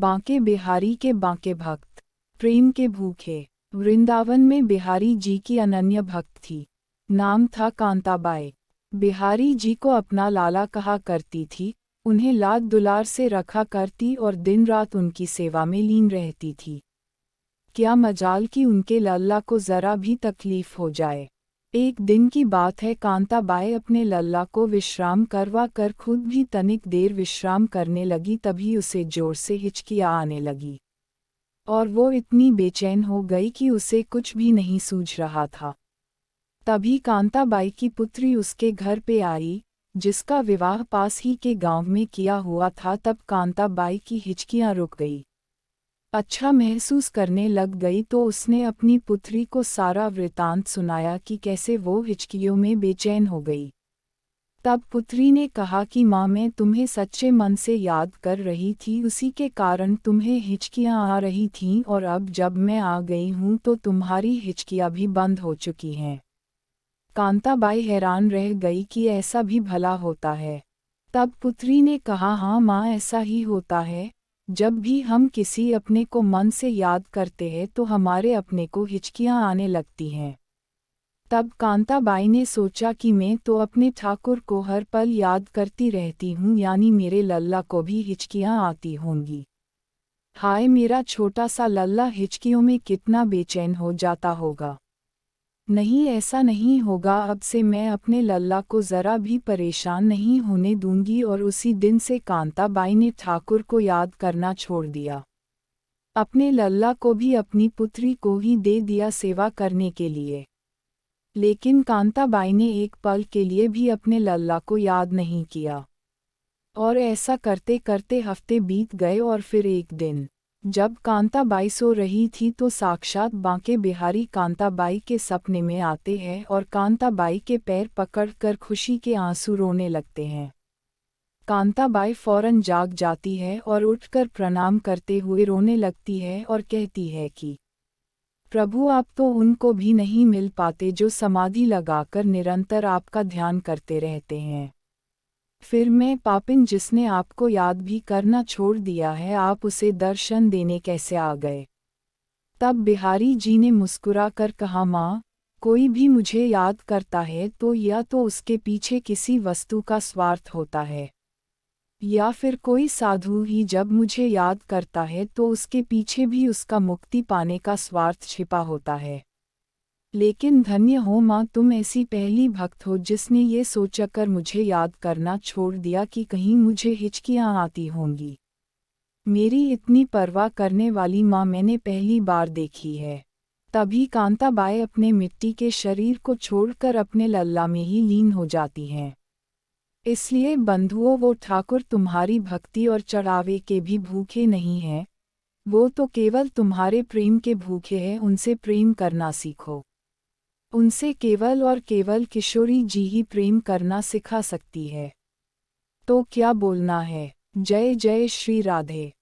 बांके बिहारी के बांके भक्त, प्रेम के भूखे। वृंदावन में बिहारी जी की अनन्य भक्त थी। नाम था कांताबाई। बिहारी जी को अपना लाला कहा करती थी, उन्हें लाड दुलार से रखा करती और दिन रात उनकी सेवा में लीन रहती थी। क्या मजाल कि उनके लल्ला को ज़रा भी तकलीफ हो जाए। एक दिन की बात है, कांताबाई अपने लल्ला को विश्राम करवा कर खुद भी तनिक देर विश्राम करने लगी, तभी उसे जोर से हिचकियाँ आने लगी और वो इतनी बेचैन हो गई कि उसे कुछ भी नहीं सूझ रहा था। तभी कांताबाई की पुत्री उसके घर पे आई, जिसका विवाह पास ही के गांव में किया हुआ था। तब कांताबाई की हिचकियाँ रुक गई, अच्छा महसूस करने लग गई, तो उसने अपनी पुत्री को सारा वृतांत सुनाया कि कैसे वो हिचकियों में बेचैन हो गई। तब पुत्री ने कहा कि माँ, मैं तुम्हें सच्चे मन से याद कर रही थी, उसी के कारण तुम्हें हिचकियाँ आ रही थीं, और अब जब मैं आ गई हूँ तो तुम्हारी हिचकियाँ भी बंद हो चुकी हैं। कांताबाई हैरान रह गई कि ऐसा भी भला होता है। तब पुत्री ने कहा, हाँ माँ, ऐसा ही होता है। जब भी हम किसी अपने को मन से याद करते हैं तो हमारे अपने को हिचकियाँ आने लगती हैं। तब कांताबाई ने सोचा कि मैं तो अपने ठाकुर को हर पल याद करती रहती हूँ, यानी मेरे लल्ला को भी हिचकियाँ आती होंगी। हाय, मेरा छोटा सा लल्ला हिचकियों में कितना बेचैन हो जाता होगा। नहीं, ऐसा नहीं होगा, अब से मैं अपने लल्ला को ज़रा भी परेशान नहीं होने दूंगी। और उसी दिन से कांताबाई ने ठाकुर को याद करना छोड़ दिया। अपने लल्ला को भी अपनी पुत्री को ही दे दिया सेवा करने के लिए। लेकिन कांताबाई ने एक पल के लिए भी अपने लल्ला को याद नहीं किया। और ऐसा करते करते हफ्ते बीत गए और फिर एक दिन जब कांताबाई सो रही थी तो साक्षात बांके बिहारी कांताबाई के सपने में आते हैं और कांताबाई के पैर पकड़कर खुशी के आंसू रोने लगते हैं। कांताबाई फौरन जाग जाती है और उठकर प्रणाम करते हुए रोने लगती है और कहती है कि प्रभु, आप तो उनको भी नहीं मिल पाते जो समाधि लगाकर निरंतर आपका ध्यान करते रहते हैं। फिर मैं पापिन जिसने आपको याद भी करना छोड़ दिया है, आप उसे दर्शन देने कैसे आ गए। तब बिहारी जी ने मुस्कुराकर कहा, माँ, कोई भी मुझे याद करता है तो या तो उसके पीछे किसी वस्तु का स्वार्थ होता है, या फिर कोई साधु ही जब मुझे याद करता है तो उसके पीछे भी उसका मुक्ति पाने का स्वार्थ छिपा होता है। लेकिन धन्य हो माँ, तुम ऐसी पहली भक्त हो जिसने ये सोचकर मुझे याद करना छोड़ दिया कि कहीं मुझे हिचकियाँ आती होंगी। मेरी इतनी परवाह करने वाली माँ मैंने पहली बार देखी है। तभी कांताबाई अपने मिट्टी के शरीर को छोड़कर अपने लल्ला में ही लीन हो जाती हैं। इसलिए बंधुओं, वो ठाकुर तुम्हारी भक्ति और चढ़ावे के भी भूखे नहीं हैं, वो तो केवल तुम्हारे प्रेम के भूखे हैं। उनसे प्रेम करना सीखो। उनसे केवल और केवल किशोरी जी ही प्रेम करना सिखा सकती है। तो क्या बोलना है। जय जय श्री राधे।